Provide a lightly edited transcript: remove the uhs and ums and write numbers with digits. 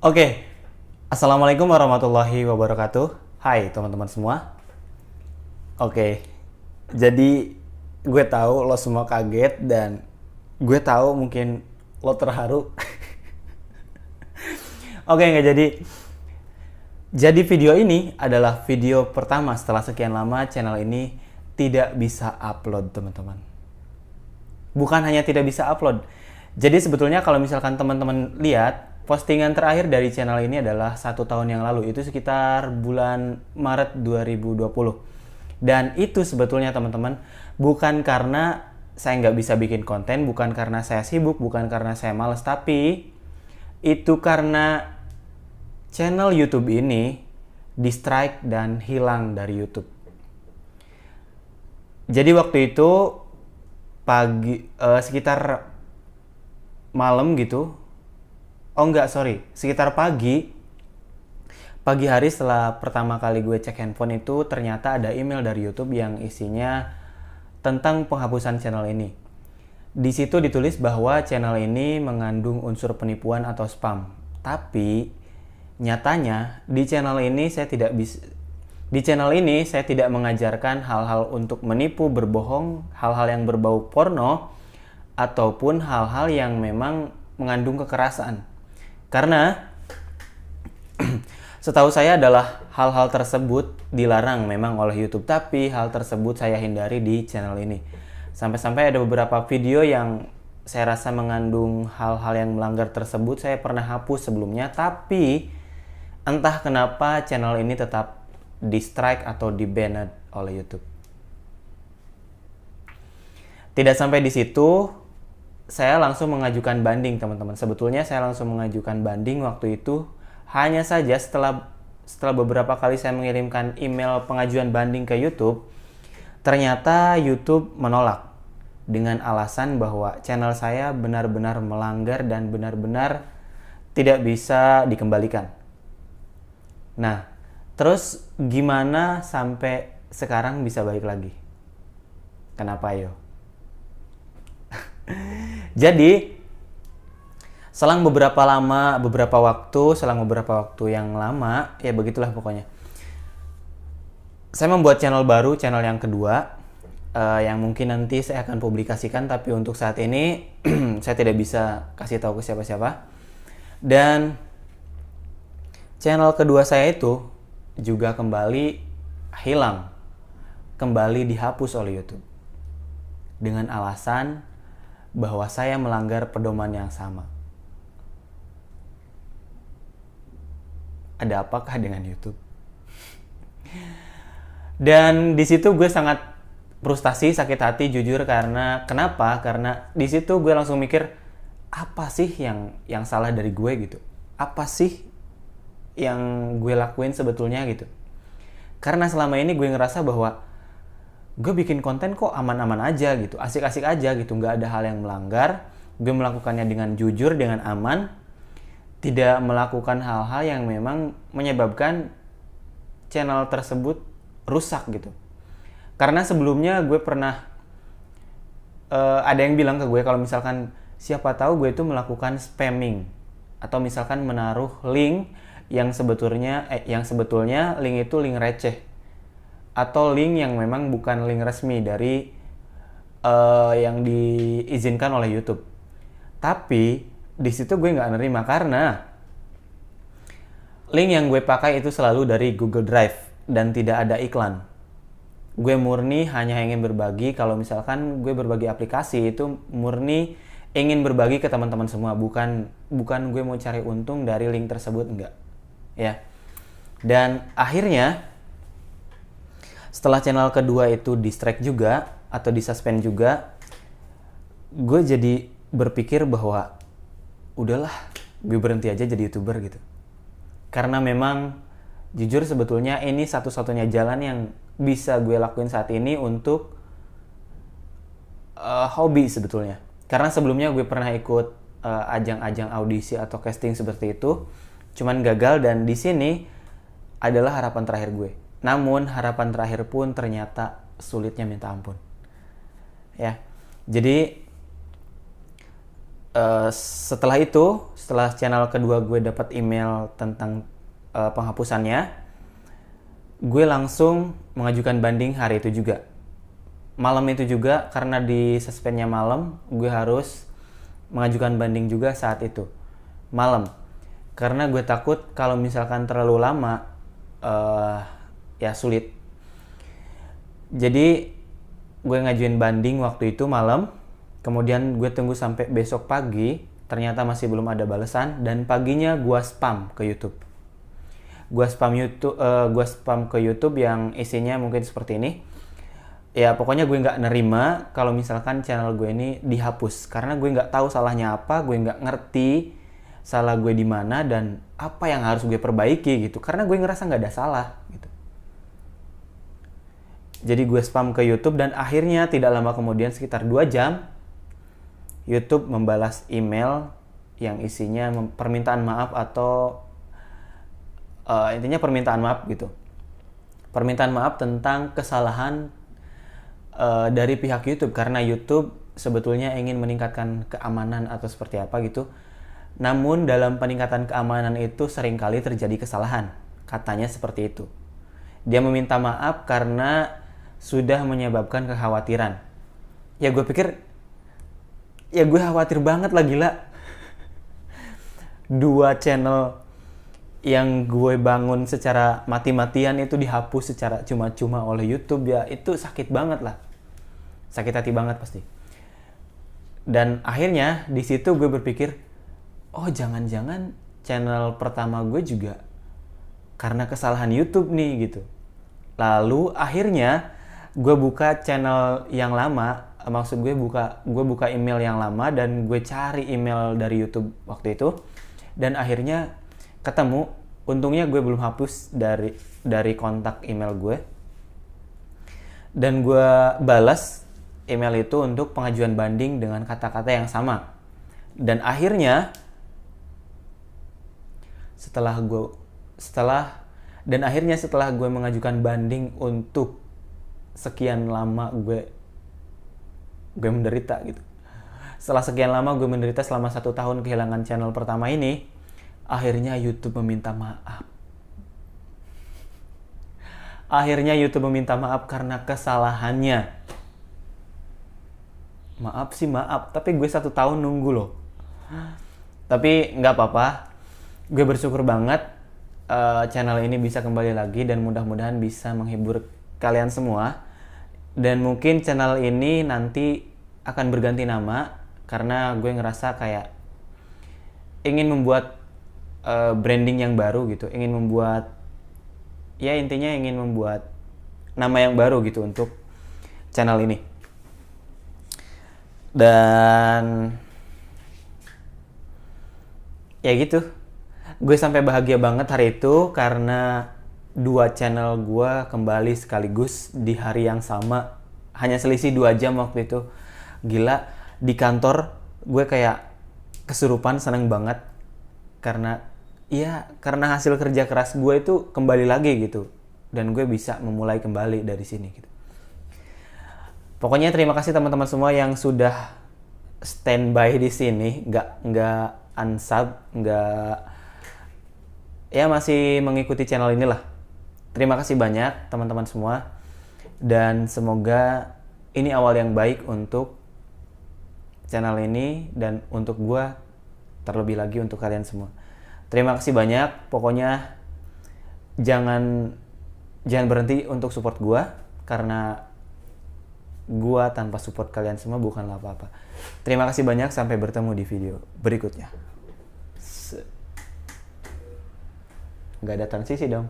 Oke, Assalamualaikum warahmatullahi wabarakatuh. Hai teman-teman semua. Oke, jadi gue tahu lo semua kaget dan gue tahu mungkin lo terharu. Oke, nggak jadi. Jadi video ini adalah video pertama setelah sekian lama channel ini tidak bisa upload, teman-teman. Bukan hanya tidak bisa upload. Jadi sebetulnya kalau misalkan teman-teman lihat, postingan terakhir dari channel ini adalah 1 tahun yang lalu. Itu sekitar bulan Maret 2020. Dan itu sebetulnya teman-teman, bukan karena saya nggak bisa bikin konten, bukan karena saya sibuk, bukan karena saya malas, tapi itu karena channel YouTube ini di-strike dan hilang dari YouTube. Jadi waktu itu sekitar malam gitu. Oh enggak, sorry. Sekitar pagi hari setelah pertama kali gue cek handphone itu ternyata ada email dari YouTube yang isinya tentang penghapusan channel ini. Di situ ditulis bahwa channel ini mengandung unsur penipuan atau spam. Tapi nyatanya di channel ini saya tidak mengajarkan hal-hal untuk menipu, berbohong, hal-hal yang berbau porno ataupun hal-hal yang memang mengandung kekerasan. Karena setahu saya adalah hal-hal tersebut dilarang memang oleh YouTube, tapi hal tersebut saya hindari di channel ini. Sampai-sampai ada beberapa video yang saya rasa mengandung hal-hal yang melanggar tersebut saya pernah hapus sebelumnya, tapi entah kenapa channel ini tetap di-strike atau di-banned oleh YouTube. Tidak sampai di situ, saya langsung mengajukan banding, teman-teman. Sebetulnya saya langsung mengajukan banding waktu itu. Hanya saja setelah beberapa kali saya mengirimkan email pengajuan banding ke YouTube, ternyata YouTube menolak dengan alasan bahwa channel saya benar-benar melanggar dan benar-benar tidak bisa dikembalikan. Nah, terus gimana sampai sekarang bisa balik lagi? Kenapa yo? Jadi, selang beberapa waktu yang lama, ya begitulah pokoknya. Saya membuat channel baru, channel yang kedua, yang mungkin nanti saya akan publikasikan, tapi untuk saat ini saya tidak bisa kasih tahu ke siapa-siapa. Dan channel kedua saya itu juga kembali hilang, kembali dihapus oleh YouTube dengan alasan bahwa saya melanggar pedoman yang sama. Ada apakah dengan YouTube? Dan di situ gue sangat frustasi, sakit hati jujur. Kenapa? Karena di situ gue langsung mikir, apa sih yang salah dari gue gitu? Apa sih yang gue lakuin sebetulnya gitu? Karena selama ini gue ngerasa bahwa gue bikin konten kok aman-aman aja gitu, asik-asik aja gitu, nggak ada hal yang melanggar. Gue melakukannya dengan jujur, dengan aman, tidak melakukan hal-hal yang memang menyebabkan channel tersebut rusak gitu. Karena sebelumnya gue pernah ada yang bilang ke gue kalau misalkan siapa tahu gue itu melakukan spamming atau misalkan menaruh link yang sebetulnya link itu link receh atau link yang memang bukan link resmi dari yang diizinkan oleh YouTube. Tapi di situ gue nggak nerima karena link yang gue pakai itu selalu dari Google Drive dan tidak ada iklan. Gue murni hanya ingin berbagi. Kalau misalkan gue berbagi aplikasi itu murni ingin berbagi ke teman-teman semua, bukan gue mau cari untung dari link tersebut, enggak. Ya. Dan akhirnya setelah channel kedua itu di-strike juga atau di-suspend juga, gue jadi berpikir bahwa udahlah, gue berhenti aja jadi YouTuber gitu. Karena memang jujur sebetulnya ini satu-satunya jalan yang bisa gue lakuin saat ini untuk hobi sebetulnya. Karena sebelumnya gue pernah ikut ajang-ajang audisi atau casting seperti itu, cuman gagal, dan di sini adalah harapan terakhir gue. Namun harapan terakhir pun ternyata sulitnya minta ampun. Ya. Jadi Setelah channel kedua gue dapat email tentang penghapusannya, gue langsung mengajukan banding hari itu juga. Malam itu juga, karena di suspendnya malam, gue harus mengajukan banding juga saat itu. Malam. Karena gue takut kalau misalkan terlalu lama, ya sulit. Jadi, gue ngajuin banding waktu itu malam. Kemudian gue tunggu sampai besok pagi, ternyata masih belum ada balasan. Dan paginya gue spam ke YouTube. Gue spam ke YouTube yang isinya mungkin seperti ini. Ya pokoknya gue nggak nerima kalau misalkan channel gue ini dihapus, karena gue nggak tahu salahnya apa, gue nggak ngerti salah gue di mana dan apa yang harus gue perbaiki gitu, karena gue ngerasa nggak ada salah gitu. Jadi gue spam ke YouTube dan akhirnya tidak lama kemudian, sekitar 2 jam, YouTube membalas email yang isinya permintaan maaf atau intinya permintaan maaf gitu. Permintaan maaf tentang kesalahan dari pihak YouTube, karena YouTube sebetulnya ingin meningkatkan keamanan atau seperti apa gitu. Namun dalam peningkatan keamanan itu seringkali terjadi kesalahan, katanya seperti itu. Dia meminta maaf karena sudah menyebabkan kekhawatiran. Ya gue pikir, ya gue khawatir banget lah, gila. 2 channel yang gue bangun secara mati-matian itu dihapus secara cuma-cuma oleh YouTube, ya itu sakit banget lah. Sakit hati banget pasti. Dan akhirnya di situ gue berpikir, oh jangan-jangan channel pertama gue juga karena kesalahan YouTube nih gitu. Lalu akhirnya gue buka channel yang lama, maksud gue buka email yang lama dan gue cari email dari YouTube waktu itu, dan akhirnya ketemu. Untungnya gue belum hapus dari kontak email gue, dan gue balas email itu untuk pengajuan banding dengan kata-kata yang sama. Dan akhirnya setelah gue mengajukan banding untuk sekian lama gue menderita gitu. Setelah sekian lama gue menderita selama 1 tahun kehilangan channel pertama ini, akhirnya YouTube meminta maaf. Akhirnya YouTube meminta maaf karena kesalahannya. Maaf sih maaf, tapi gue 1 tahun nunggu loh. Tapi nggak apa-apa. Gue bersyukur banget channel ini bisa kembali lagi dan mudah-mudahan bisa menghibur kalian semua. Dan mungkin channel ini nanti akan berganti nama karena gue ngerasa kayak ingin membuat branding yang baru gitu, ingin membuat nama yang baru gitu untuk channel ini. Dan ya gitu, gue sampai bahagia banget hari itu karena 2 channel gue kembali sekaligus di hari yang sama, hanya selisih 2 jam waktu itu. Gila, di kantor gue kayak kesurupan, seneng banget karena hasil kerja keras gue itu kembali lagi gitu, dan gue bisa memulai kembali dari sini gitu. Pokoknya terima kasih teman-teman semua yang sudah standby di sini, nggak unsub, masih mengikuti channel inilah. Terima kasih banyak teman-teman semua, dan semoga ini awal yang baik untuk channel ini dan untuk gue, terlebih lagi untuk kalian semua. Terima kasih banyak. Pokoknya jangan berhenti untuk support gue, karena gue tanpa support kalian semua bukanlah apa-apa. Terima kasih banyak, sampai bertemu di video berikutnya. Gak ada transisi dong.